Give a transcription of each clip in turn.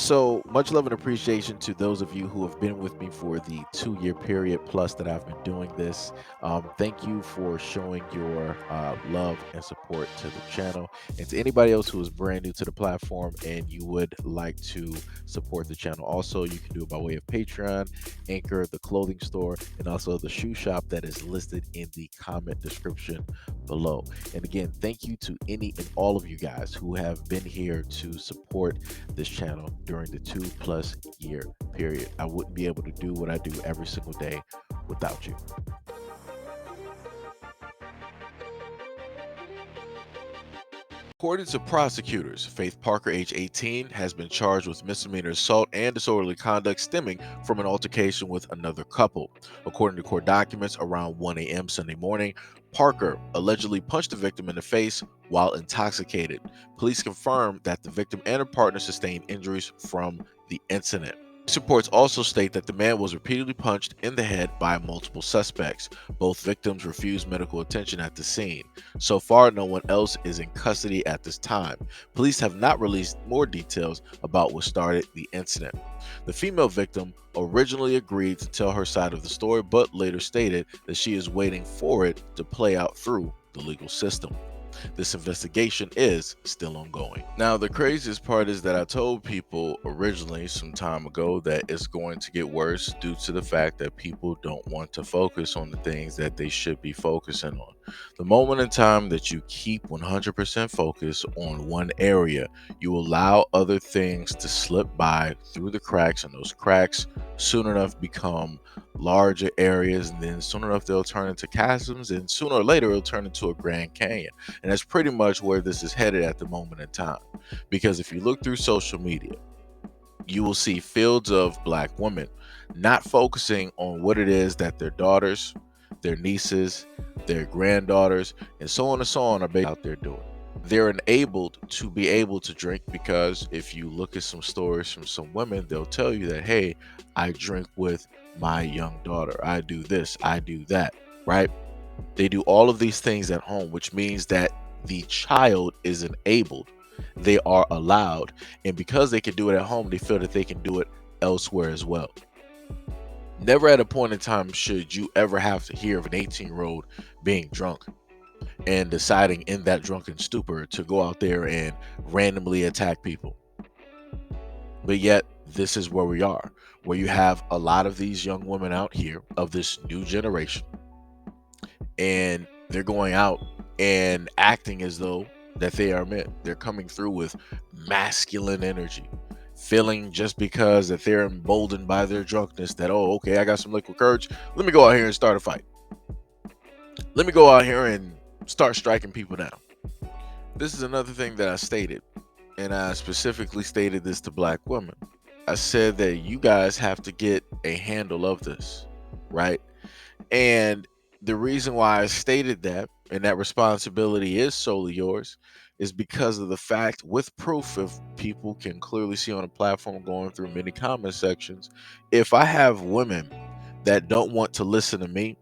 So much love and appreciation to those of you who have been with me for the 2 year period plus that I've been doing this. Thank you for showing your love and support to the channel. And to anybody else who is brand new to the platform and you would like to support the channel, also you can do it by way of Patreon, Anchor, the clothing store, and also the shoe shop that is listed in the comment description below. And again, thank you to any and all of you guys who have been here to support this channel during the 2+ year period. I wouldn't be able to do what I do every single day without you. According to prosecutors, Faith Parker, age 18, has been charged with misdemeanor assault and disorderly conduct stemming from an altercation with another couple. According to court documents, around 1 a.m. Sunday morning, Parker allegedly punched the victim in the face while intoxicated. Police confirmed that the victim and her partner sustained injuries from the incident. Police reports also state that the man was repeatedly punched in the head by multiple suspects. Both victims refused medical attention at the scene. So far, no one else is in custody at this time. Police have not released more details about what started the incident. The female victim originally agreed to tell her side of the story, but later stated that she is waiting for it to play out through the legal system. This investigation is still ongoing. Now, the craziest part is that I told people originally some time ago that it's going to get worse due to the fact that people don't want to focus on the things that they should be focusing on. The moment in time that you keep 100% focus on one area, you allow other things to slip by through the cracks, and those cracks soon enough become larger areas, and then soon enough they'll turn into chasms, and sooner or later it'll turn into a Grand Canyon. And that's pretty much where this is headed at the moment in time. Because if you look through social media, you will see fields of black women not focusing on what it is that their daughters, their nieces, their granddaughters, and so on and so on are out there doing. They're enabled to be able to drink because if you look at some stories from some women, they'll tell you that, hey, I drink with my young daughter. I do this, I do that, right? They do all of these things at home, which means that the child is enabled. They are allowed. And because they can do it at home, they feel that they can do it elsewhere as well. Never at a point in time should you ever have to hear of an 18-year-old being drunk and deciding in that drunken stupor to go out there and randomly attack people. But yet, this is where we are, where you have a lot of these young women out here of this new generation, and they're going out and acting as though that they are men. They're coming through with masculine energy, feeling just because that they're emboldened by their drunkenness that, oh, okay, I got some liquid courage. Let me go out here and start a fight. Let me go out here and start striking people down. This is another thing that I stated, and I specifically stated this to black women. I said that you guys have to get a handle of this, right? And the reason why I stated that, and that responsibility is solely yours, is because of the fact, with proof, if people can clearly see on a platform going through many comment sections, if I have women that don't want to listen to me,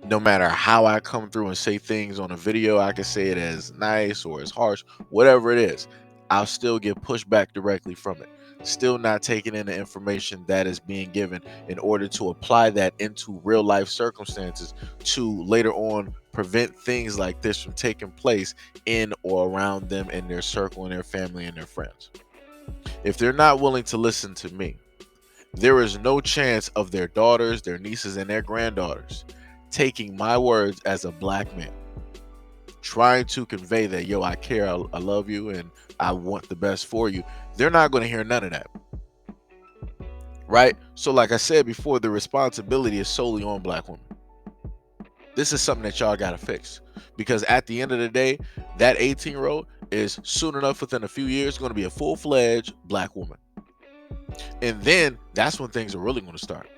no matter how I come through and say things on a video, I can say it as nice or as harsh, whatever it is, I'll still get pushback directly from it. Still not taking in the information that is being given in order to apply that into real life circumstances to later on prevent things like this from taking place in or around them and their circle and their family and their friends. If they're not willing to listen to me, there is no chance of their daughters, their nieces, and their granddaughters taking my words as a black man, trying to convey that, yo, I care, I love you, and I want the best for you. They're not going to hear none of that, right? So like I said before, the responsibility is solely on black women. This is something that y'all got to fix, because at the end of the day, that 18-year-old is soon enough, within a few years, going to be a full-fledged black woman. And then that's when things are really going to start.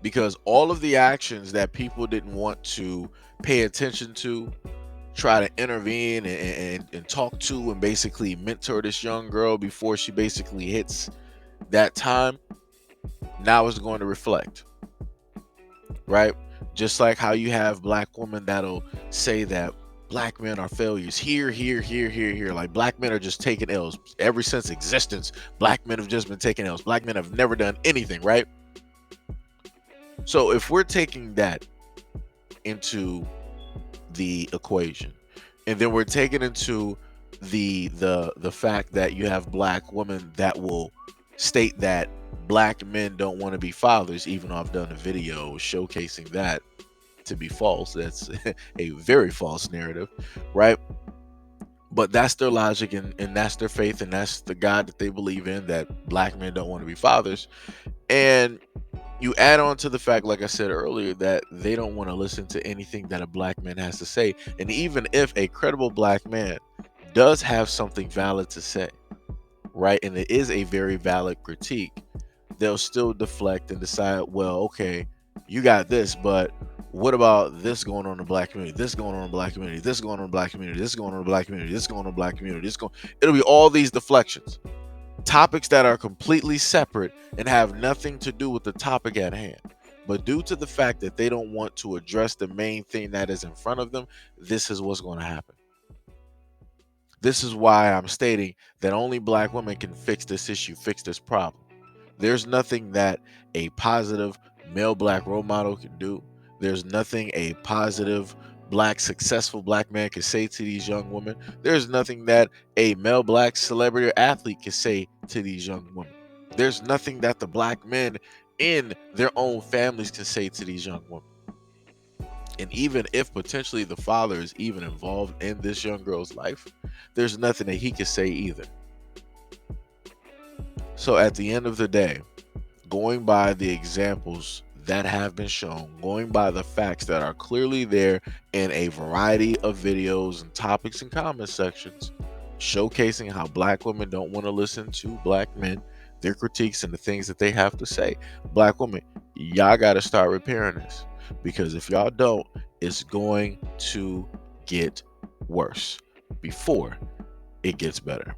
Because all of the actions that people didn't want to pay attention to, try to intervene and talk to and basically mentor this young girl before she basically hits that time, now is going to reflect, right? Just like how you have black women that'll say that black men are failures here, here, here, here, here. Like black men are just taking L's. Ever since existence, black men have just been taking L's. Black men have never done anything, right? So if we're taking that into the equation, and then we're taking into the fact that you have black women that will state that black men don't want to be fathers, even though I've done a video showcasing that to be false. That's a very false narrative, right? But that's their logic, and that's their faith, and that's the God that they believe in, that black men don't want to be fathers. And you add on to the fact, like I said earlier, that they don't want to listen to anything that a black man has to say. And even if a credible black man does have something valid to say, right, and it is a very valid critique, they'll still deflect and decide, well, okay, you got this, but what about this going on in the black community, this going on in the black community, this going on in the black community, this going on in the black community, this going on in the black community, it'll be all these deflections, topics that are completely separate and have nothing to do with the topic at hand. But due to the fact that they don't want to address the main thing that is in front of them, this is what's going to happen. This is why I'm stating that only black women can fix this issue, fix this problem. There's nothing that a positive male black role model can do. There's nothing a positive black successful black man can say to these young women. There's nothing that a male black celebrity or athlete can say to these young women. There's nothing that the black men in their own families can say to these young women. And even if potentially the father is even involved in this young girl's life, there's nothing that he can say either. So at the end of the day, going by the examples that have been shown, going by the facts that are clearly there in a variety of videos and topics and comment sections, showcasing how black women don't want to listen to black men, their critiques and the things that they have to say. Black women, y'all got to start repairing this, because if y'all don't, it's going to get worse before it gets better.